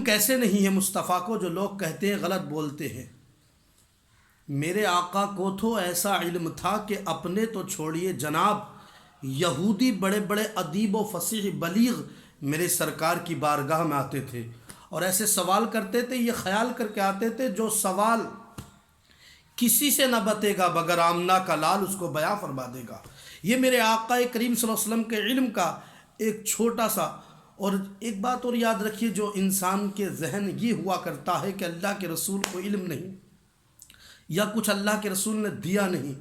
کیسے نہیں ہے مصطفیٰ کو جو لوگ کہتے ہیں غلط بولتے ہیں۔ میرے آقا کو تو ایسا علم تھا کہ اپنے تو چھوڑیے جناب، یہودی بڑے بڑے ادیب و فصیح بلیغ میرے سرکار کی بارگاہ میں آتے تھے اور ایسے سوال کرتے تھے، یہ خیال کر کے آتے تھے جو سوال کسی سے نہ بتے گا مگر آمنہ کا لال اس کو بیان فرما دے گا۔ یہ میرے آقا کریم صلی اللہ علیہ وسلم کے علم کا ایک چھوٹا سا، اور ایک بات اور یاد رکھیے، جو انسان کے ذہن یہ ہوا کرتا ہے کہ اللہ کے رسول کو علم نہیں یا کچھ اللہ کے رسول نے دیا نہیں،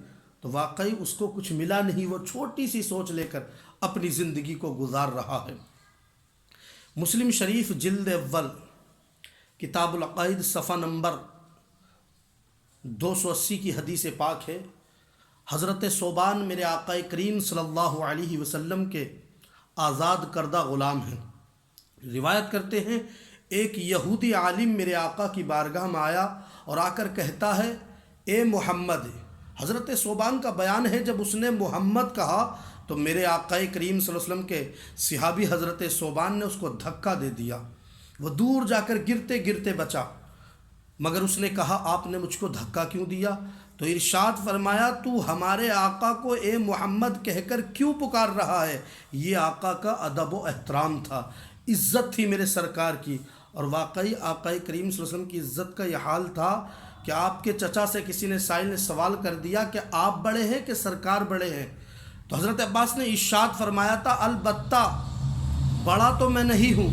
تو واقعی اس کو کچھ ملا نہیں، وہ چھوٹی سی سوچ لے کر اپنی زندگی کو گزار رہا ہے۔ مسلم شریف جلد اول کتاب العقائد صفحہ نمبر 280 کی حدیث پاک ہے، حضرت ثوبان میرے آقا کریم صلی اللہ علیہ وسلم کے آزاد کردہ غلام ہیں۔ روایت کرتے ہیں ایک یہودی عالم میرے آقا کی بارگاہ میں آیا اور آ کر کہتا ہے، اے محمد۔ حضرت ثوبان کا بیان ہے جب اس نے محمد کہا تو میرے آقا کریم صلی اللہ علیہ وسلم کے صحابی حضرت ثوبان نے اس کو دھکا دے دیا، وہ دور جا کر گرتے گرتے بچا، مگر اس نے کہا آپ نے مجھ کو دھکا کیوں دیا؟ تو ارشاد فرمایا، تو ہمارے آقا کو اے محمد کہہ کر کیوں پکار رہا ہے؟ یہ آقا کا ادب و احترام تھا، عزت تھی میرے سرکار کی۔ اور واقعی آقا کریم صلی اللہ علیہ وسلم کی عزت کا یہ حال تھا کہ آپ کے چچا سے کسی نے سائل نے سوال کر دیا کہ آپ بڑے ہیں کہ سرکار بڑے ہیں؟ تو حضرت عباس نے ارشاد فرمایا تھا، البتہ بڑا تو میں نہیں ہوں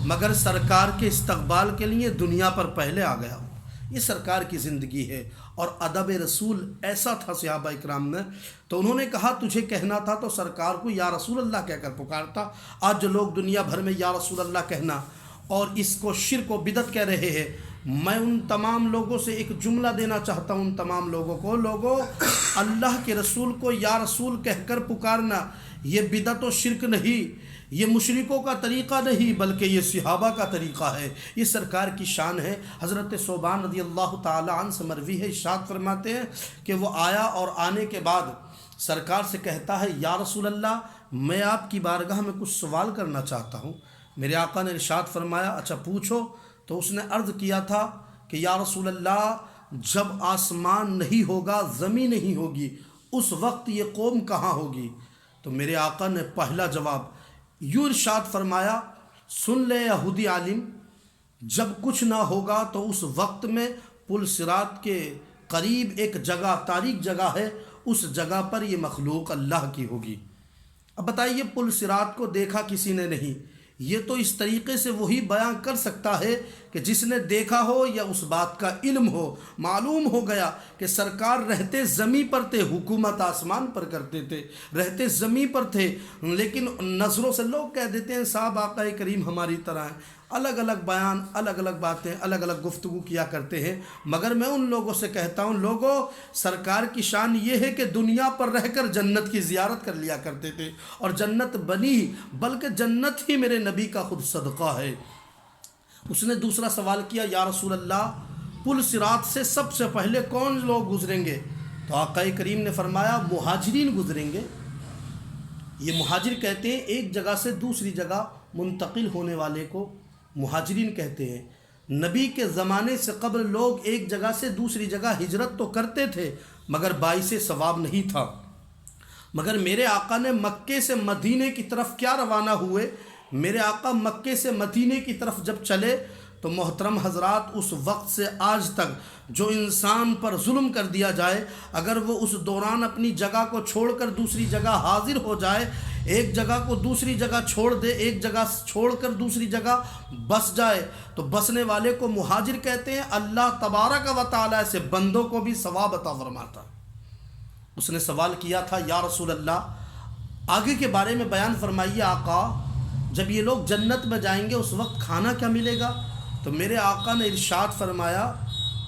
مگر سرکار کے استقبال کے لیے دنیا پر پہلے آ گیا ہوں۔ یہ سرکار کی زندگی ہے اور ادب رسول ایسا تھا صحابہ اکرام میں۔ تو انہوں نے کہا تجھے کہنا تھا تو سرکار کو یا رسول اللہ کہہ کر پکارتا۔ آج جو لوگ دنیا بھر میں یا رسول اللہ کہنا اور اس کو شرک و بدعت کہہ رہے ہیں، میں ان تمام لوگوں سے ایک جملہ دینا چاہتا ہوں، ان تمام لوگوں کو، لوگوں اللہ کے رسول کو یا رسول کہہ کر پکارنا یہ بدعت و شرک نہیں، یہ مشرکوں کا طریقہ نہیں بلکہ یہ صحابہ کا طریقہ ہے، یہ سرکار کی شان ہے۔ حضرت ثوبان رضی اللہ تعالی عنہ سے مروی ہے، ارشاد فرماتے ہیں کہ وہ آیا اور آنے کے بعد سرکار سے کہتا ہے، یا رسول اللہ میں آپ کی بارگاہ میں کچھ سوال کرنا چاہتا ہوں۔ میرے آقا نے ارشاد فرمایا، اچھا پوچھو۔ تو اس نے عرض کیا تھا کہ یا رسول اللہ جب آسمان نہیں ہوگا، زمین نہیں ہوگی، اس وقت یہ قوم کہاں ہوگی؟ تو میرے آقا نے پہلا جواب یوں ارشاد فرمایا، سن لے یہودی عالم، جب کچھ نہ ہوگا تو اس وقت میں پل صراط کے قریب ایک جگہ، تاریک جگہ ہے، اس جگہ پر یہ مخلوق اللہ کی ہوگی۔ اب بتائیے، پل صراط کو دیکھا کسی نے نہیں، یہ تو اس طریقے سے وہی بیان کر سکتا ہے کہ جس نے دیکھا ہو یا اس بات کا علم ہو۔ معلوم ہو گیا کہ سرکار رہتے زمیں پر تھے، حکومت آسمان پر کرتے تھے، رہتے زمیں پر تھے، لیکن نظروں سے لوگ کہہ دیتے ہیں صاحب آقا کریم ہماری طرح ہیں، الگ الگ بیان، الگ الگ باتیں، الگ الگ گفتگو کیا کرتے ہیں۔ مگر میں ان لوگوں سے کہتا ہوں، لوگوں سرکار کی شان یہ ہے کہ دنیا پر رہ کر جنت کی زیارت کر لیا کرتے تھے، اور جنت بنی بلکہ جنت ہی میرے نبی کا خود صدقہ ہے۔ اس نے دوسرا سوال کیا، یا رسول اللہ پل صراط سے سب سے پہلے کون لوگ گزریں گے؟ تو آقا کریم نے فرمایا، مہاجرین گزریں گے۔ یہ مہاجر کہتے ہیں ایک جگہ سے دوسری جگہ منتقل ہونے والے کو مہاجرین کہتے ہیں۔ نبی کے زمانے سے قبل لوگ ایک جگہ سے دوسری جگہ ہجرت تو کرتے تھے مگر باعث ثواب نہیں تھا، مگر میرے آقا نے مکے سے مدینے کی طرف کیا روانہ ہوئے؟ میرے آقا مکے سے مدینے کی طرف جب چلے تو محترم حضرات، اس وقت سے آج تک جو انسان پر ظلم کر دیا جائے، اگر وہ اس دوران اپنی جگہ کو چھوڑ کر دوسری جگہ حاضر ہو جائے، ایک جگہ کو دوسری جگہ چھوڑ دے، ایک جگہ چھوڑ کر دوسری جگہ بس جائے، تو بسنے والے کو مہاجر کہتے ہیں۔ اللہ تبارک و تعالیٰ سے بندوں کو بھی ثواب عطا فرماتا۔ اس نے سوال کیا تھا، یا رسول اللہ آگے کے بارے میں بیان فرمائیے آقا، جب یہ لوگ جنت میں جائیں گے اس وقت کھانا کیا ملے گا؟ تو میرے آقا نے ارشاد فرمایا،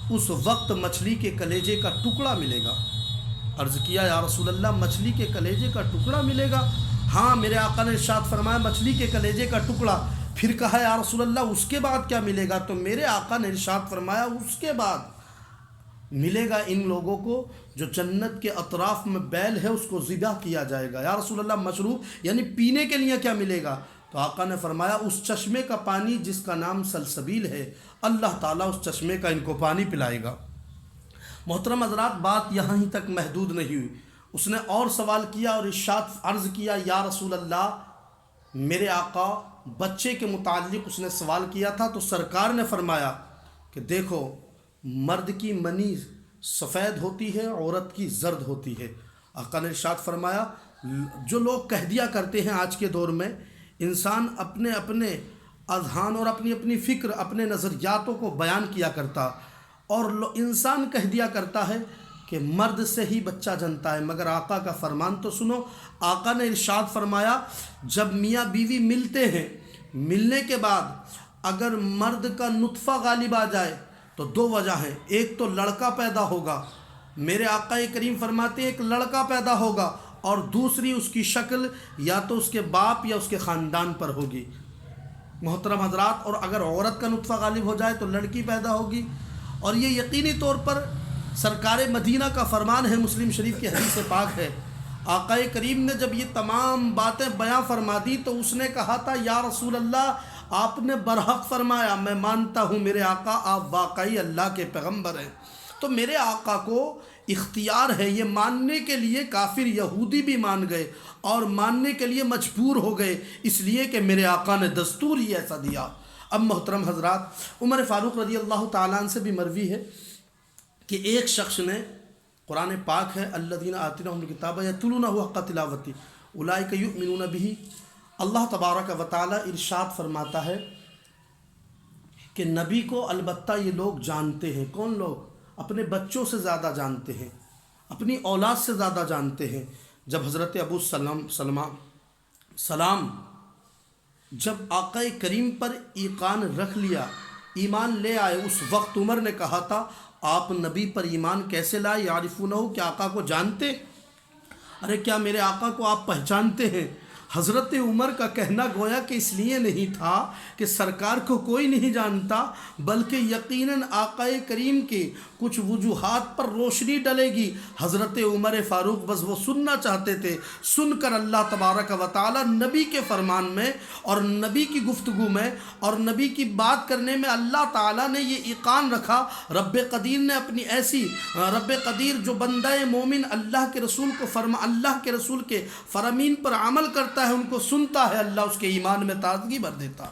اس وقت مچھلی کے کلیجے کا ٹکڑا ملے گا۔ عرض کیا، یا رسول اللہ مچھلی کے کلیجے کا ٹکڑا ملے گا؟ ہاں، میرے آقا نے ارشاد فرمایا مچھلی کے کلیجے کا ٹکڑا۔ پھر کہا، یا رسول اللہ اس کے بعد کیا ملے گا؟ تو میرے آقا نے ارشاد فرمایا اس کے بعد ملے گا ان لوگوں کو جو جنت کے اطراف میں بیل ہے اس کو ذبح کیا جائے گا۔ یا رسول اللہ مشروب یعنی پینے کے لیے کیا ملے گا؟ تو آقا نے فرمایا اس چشمے کا پانی جس کا نام سلسبیل ہے، اللہ تعالیٰ اس چشمے کا ان کو پانی پلائے گا۔ محترم حضرات، بات یہاں ہی تک محدود نہیں ہوئی، اس نے اور سوال کیا اور ارشاد عرض کیا، یا رسول اللہ، میرے آقا بچے کے متعلق اس نے سوال کیا تھا تو سرکار نے فرمایا کہ دیکھو، مرد کی منی سفید ہوتی ہے، عورت کی زرد ہوتی ہے۔ آقا نے ارشاد فرمایا، جو لوگ کہہ دیا کرتے ہیں آج کے دور میں، انسان اپنے اپنے اذہان اور اپنی اپنی فکر، اپنے نظریاتوں کو بیان کیا کرتا، اور انسان کہہ دیا کرتا ہے کہ مرد سے ہی بچہ جنتا ہے، مگر آقا کا فرمان تو سنو۔ آقا نے ارشاد فرمایا، جب میاں بیوی ملتے ہیں، ملنے کے بعد اگر مرد کا نطفہ غالب آ جائے تو دو وجہ ہیں، ایک تو لڑکا پیدا ہوگا، میرے آقا کریم فرماتے ہیں ایک لڑکا پیدا ہوگا، اور دوسری اس کی شکل یا تو اس کے باپ یا اس کے خاندان پر ہوگی۔ محترم حضرات، اور اگر عورت کا نطفہ غالب ہو جائے تو لڑکی پیدا ہوگی، اور یہ یقینی طور پر سرکار مدینہ کا فرمان ہے، مسلم شریف کی حدیث پاک ہے۔ آقا کریم نے جب یہ تمام باتیں بیان فرما دی تو اس نے کہا تھا، یا رسول اللہ، آپ نے برحق فرمایا، میں مانتا ہوں میرے آقا آپ واقعی اللہ کے پیغمبر ہیں۔ تو میرے آقا کو اختیار ہے، یہ ماننے کے لیے کافر یہودی بھی مان گئے اور ماننے کے لیے مجبور ہو گئے، اس لیے کہ میرے آقا نے دستور ہی ایسا دیا۔ اب محترم حضرات، عمر فاروق رضی اللہ تعالیٰ عنہ سے بھی مروی ہے کہ ایک شخص نے، قرآن پاک ہے، الذین آتیناہم الکتاب یتلونہ حق تلاوتہ اولئک یؤمنون بہ، اللہ تبارک و تعالیٰ ارشاد فرماتا ہے کہ نبی کو البتہ یہ لوگ جانتے ہیں۔ کون لوگ؟ اپنے بچوں سے زیادہ جانتے ہیں، اپنی اولاد سے زیادہ جانتے ہیں۔ جب حضرت ابو سلام جب آقا کریم پر ایقان رکھ لیا، ایمان لے آئے، اس وقت عمر نے کہا تھا، آپ نبی پر ایمان کیسے لائے؟ یعرفونہ، کیا آقا کو جانتے؟ ارے کیا میرے آقا کو آپ پہچانتے ہیں؟ حضرت عمر کا کہنا گویا کہ اس لیے نہیں تھا کہ سرکار کو کوئی نہیں جانتا، بلکہ یقیناً آقا کریم کے کچھ وجوہات پر روشنی ڈلے گی۔ حضرت عمر فاروق بس وہ سننا چاہتے تھے، سن کر اللہ تبارک و تعالی نبی کے فرمان میں اور نبی کی گفتگو میں اور نبی کی بات کرنے میں اللہ تعالیٰ نے یہ ایقان رکھا۔ رب قدیر نے اپنی ایسی رب قدیر جو بندہ مومن اللہ کے رسول کو اللہ کے رسول کے فرامین پر عمل کرتا ہے، ان کو سنتا ہے، اللہ اس کے ایمان میں تازگی بھر دیتا۔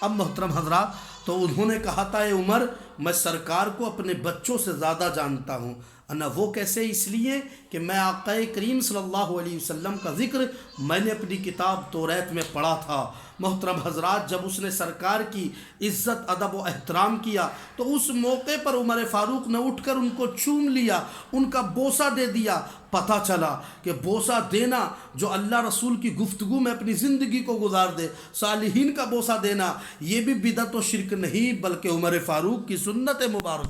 اب محترم حضرات، تو انہوں نے کہا تھا، اے عمر، میں سرکار کو اپنے بچوں سے زیادہ جانتا ہوں۔ انا وہ کیسے؟ اس لیے کہ میں آقا کریم صلی اللہ علیہ وسلم کا ذکر میں نے اپنی کتاب توریت میں پڑھا تھا۔ محترم حضرات، جب اس نے سرکار کی عزت ادب و احترام کیا تو اس موقع پر عمر فاروق نے اٹھ کر ان کو چوم لیا، ان کا بوسہ دے دیا۔ پتہ چلا کہ بوسہ دینا، جو اللہ رسول کی گفتگو میں اپنی زندگی کو گزار دے، صالحین کا بوسہ دینا، یہ بھی بدعت و شرک نہیں بلکہ عمر فاروق کی سنت مبارک۔